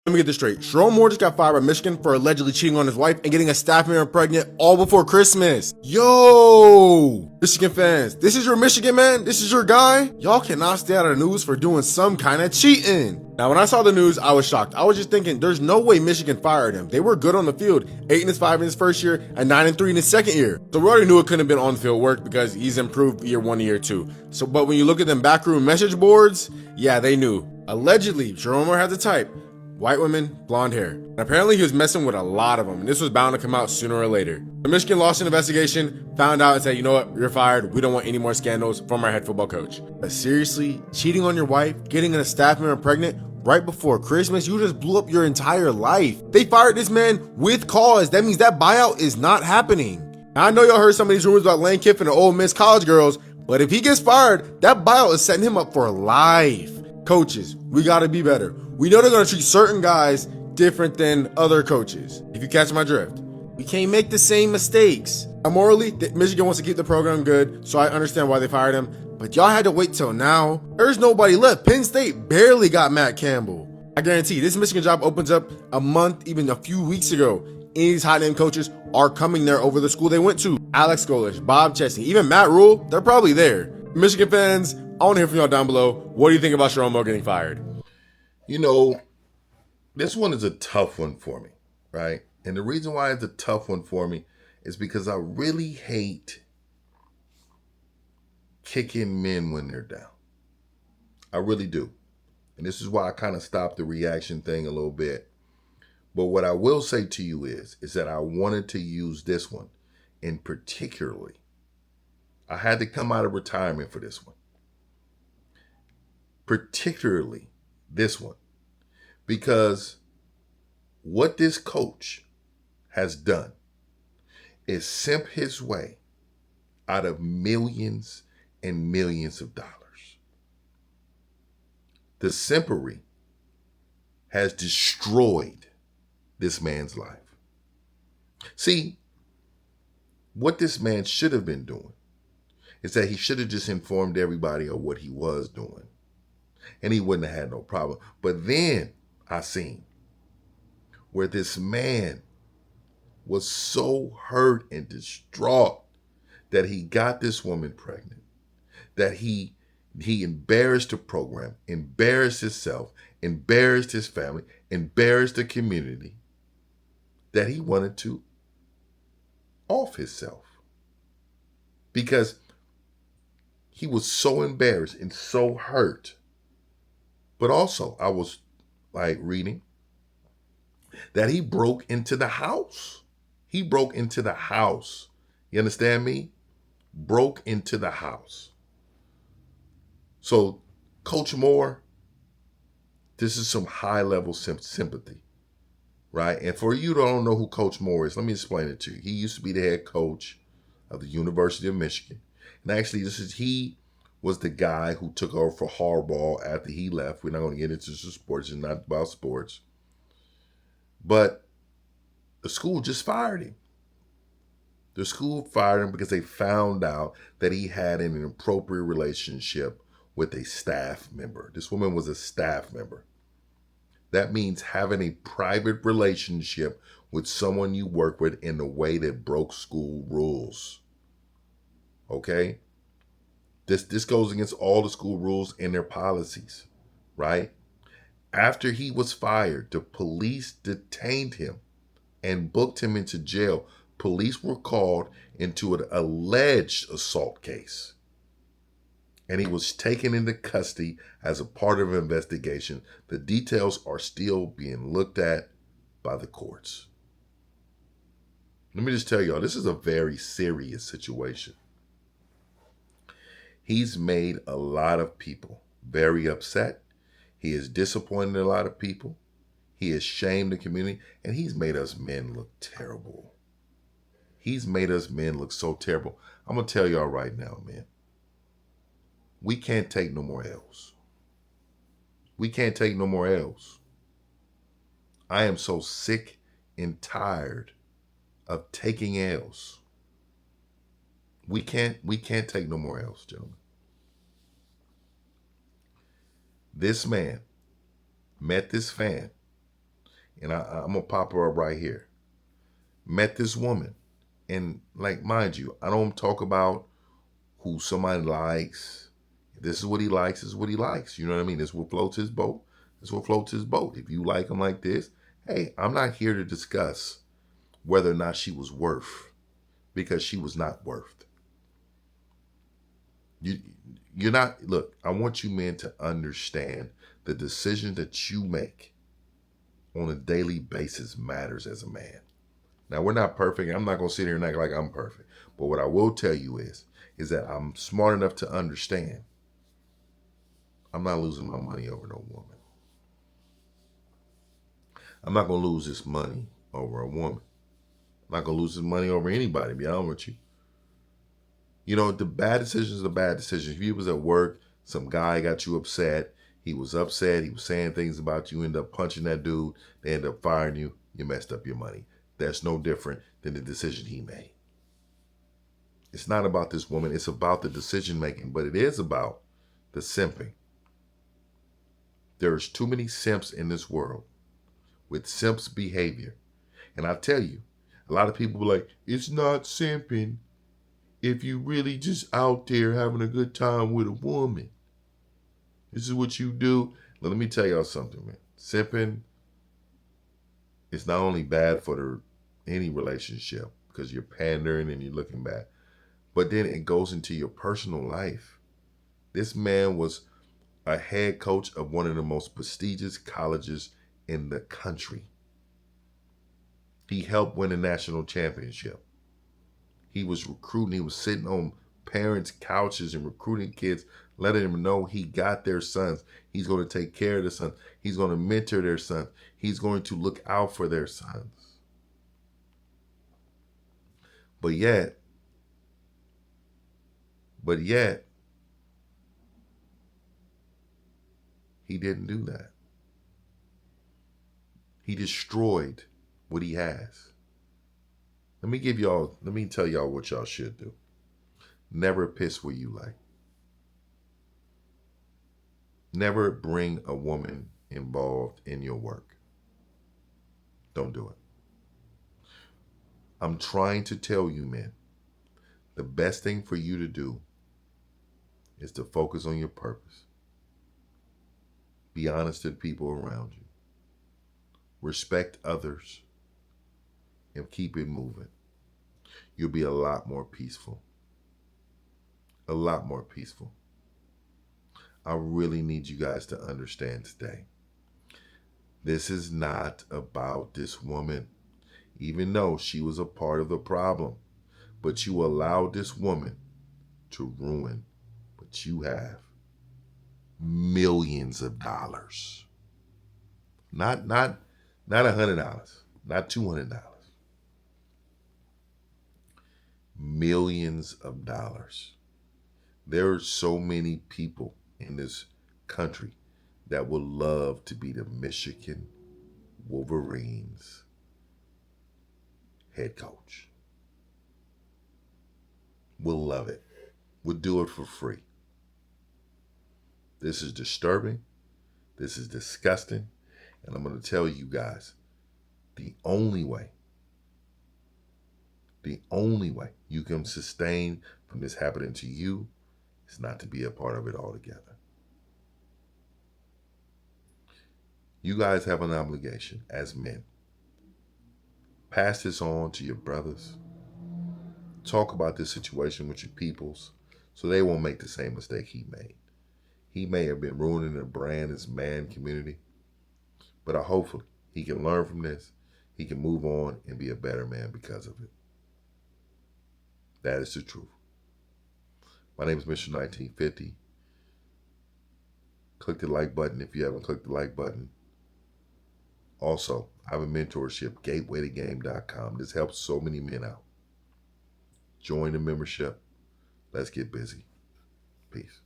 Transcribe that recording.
Let me get this straight. Sherrone Moore just got fired by Michigan for allegedly cheating on his wife and getting a staff member pregnant all before Christmas. Yo! Michigan fans, this is your Michigan man? This is your guy? Y'all cannot stay out of the news for doing some kind of cheating. Now, when I saw the news, I was shocked. I was just thinking, there's no way Michigan fired him. They were good on the field. 8-5 in his first year and 9-3 in his second year. So we already knew it couldn't have been on the field work because he's improved year 1 to year 2. So, but when you look at them backroom message boards, yeah, they knew. Allegedly, Sherrone Moore had the type. White women, blonde hair. And apparently he was messing with a lot of them, and this was bound to come out sooner or later. The Michigan lost an investigation, found out and said, you know what, you're fired. We don't want any more scandals from our head football coach. But seriously, cheating on your wife, getting a staff member pregnant right before Christmas, you just blew up your entire life. They fired this man with cause. That means that buyout is not happening. Now, I know y'all heard some of these rumors about Lane Kiffin and Ole Miss college girls, but if he gets fired, that buyout is setting him up for life. Coaches, we gotta be better. We know they're gonna treat certain guys different than other coaches. If you catch my drift, we can't make the same mistakes. Now, morally, Michigan wants to keep the program good, so I understand why they fired him. But y'all had to wait till now. There's nobody left. Penn State barely got Matt Campbell. I guarantee this Michigan job opens up a month, even a few weeks ago. Any of these hot name coaches are coming there over the school they went to. Alex Golish, Bob Chesney, even Matt Rule, they're probably there. Michigan fans, I want to hear from y'all down below. What do you think about Sherrone Moore getting fired? You know, this one is a tough one for me, right? And the reason why it's a tough one for me is because I really hate kicking men when they're down. I really do. And this is why I kind of stopped the reaction thing a little bit. But what I will say to you is that I wanted to use this one in particularly. I had to come out of retirement for this one. Particularly this one. Because what this coach has done is simp his way out of millions and millions of dollars. The simpery has destroyed this man's life. See, what this man should have been doing is that he should have just informed everybody of what he was doing. And he wouldn't have had no problem. But then I seen where this man was so hurt and distraught that he got this woman pregnant, that he embarrassed the program, embarrassed himself, embarrassed his family, embarrassed the community, that he wanted to off himself. Because he was so embarrassed and so hurt. But also, I was like reading that he broke into the house. He broke into the house. You understand me? Broke into the house. So, Coach Moore, this is some high-level sympathy, right? And for you that don't know who Coach Moore is, let me explain it to you. He used to be the head coach of the University of Michigan. And actually, he was the guy who took over for Harbaugh after he left. We're not going to get into sports. It's not about sports. But the school just fired him. The school fired him because they found out that he had an inappropriate relationship with a staff member. This woman was a staff member. That means having a private relationship with someone you work with in a way that broke school rules. Okay? This goes against all the school rules and their policies, right? After he was fired, the police detained him and booked him into jail. Police were called into an alleged assault case. And he was taken into custody as a part of an investigation. The details are still being looked at by the courts. Let me just tell y'all, this is a very serious situation. He's made a lot of people very upset. He has disappointed a lot of people. He has shamed the community. And he's made us men look terrible. He's made us men look so terrible. I'm going to tell y'all right now, man. We can't take no more L's. We can't take no more L's. I am so sick and tired of taking L's. We can't take no more L's, gentlemen. This man met this fan And I'm going to pop her up right here. Met this woman. And like, mind you, I don't talk about who somebody likes. This is what he likes, this is what he likes. You know what I mean? This is what floats his boat. This is what floats his boat. If you like him like this, hey, I'm not here to discuss whether or not she was worth, because she was not worth. You're not, look, I want you men to understand the decision that you make on a daily basis matters as a man. Now, we're not perfect. I'm not going to sit here and act like I'm perfect. But what I will tell you is that I'm smart enough to understand I'm not losing my money over no woman. I'm not going to lose this money over a woman. I'm not going to lose this money over anybody, to be honest with you. You know, the bad decisions are bad decisions. If you was at work, some guy got you upset. He was upset. He was saying things about you. End up punching that dude. They end up firing you. You messed up your money. That's no different than the decision he made. It's not about this woman. It's about the decision making, but it is about the simping. There's too many simps in this world with simps behavior. And I tell you, a lot of people are like, it's not simping if you really just out there having a good time with a woman. This is what you do. Now, let me tell y'all something, man. Simping is not only bad for any relationship because you're pandering and you're looking bad, but then it goes into your personal life. This man was a head coach of one of the most prestigious colleges in the country. He helped win a national championship. He was recruiting. He was sitting on parents' couches and recruiting kids, letting them know he got their sons. He's going to take care of their sons. He's going to mentor their sons. He's going to look out for their sons. But yet, he didn't do that. He destroyed what he has. Let me tell y'all what y'all should do. Never piss where you like. Never bring a woman involved in your work. Don't do it. I'm trying to tell you, men, the best thing for you to do is to focus on your purpose. Be honest to the people around you. Respect others and keep it moving. You'll be a lot more peaceful. A lot more peaceful. I really need you guys to understand today. This is not about this woman, even though she was a part of the problem. But you allowed this woman to ruin what you have. Millions of dollars. Not $100, not $200. Millions of dollars. There are so many people in this country that would love to be the Michigan Wolverines head coach. We'll love it. We'll do it for free. This is disturbing. This is disgusting. And I'm going to tell you guys, the only way you can sustain from this happening to you is not to be a part of it altogether. You guys have an obligation as men. Pass this on to your brothers. Talk about this situation with your peoples so they won't make the same mistake he made. He may have been ruining the brand, his man community, but hopefully he can learn from this. He can move on and be a better man because of it. That is the truth. My name is Mr. 1950. Click the like button if you haven't clicked the like button. Also, I have a mentorship, gatewaytogame.com. This helps so many men out. Join the membership. Let's get busy. Peace.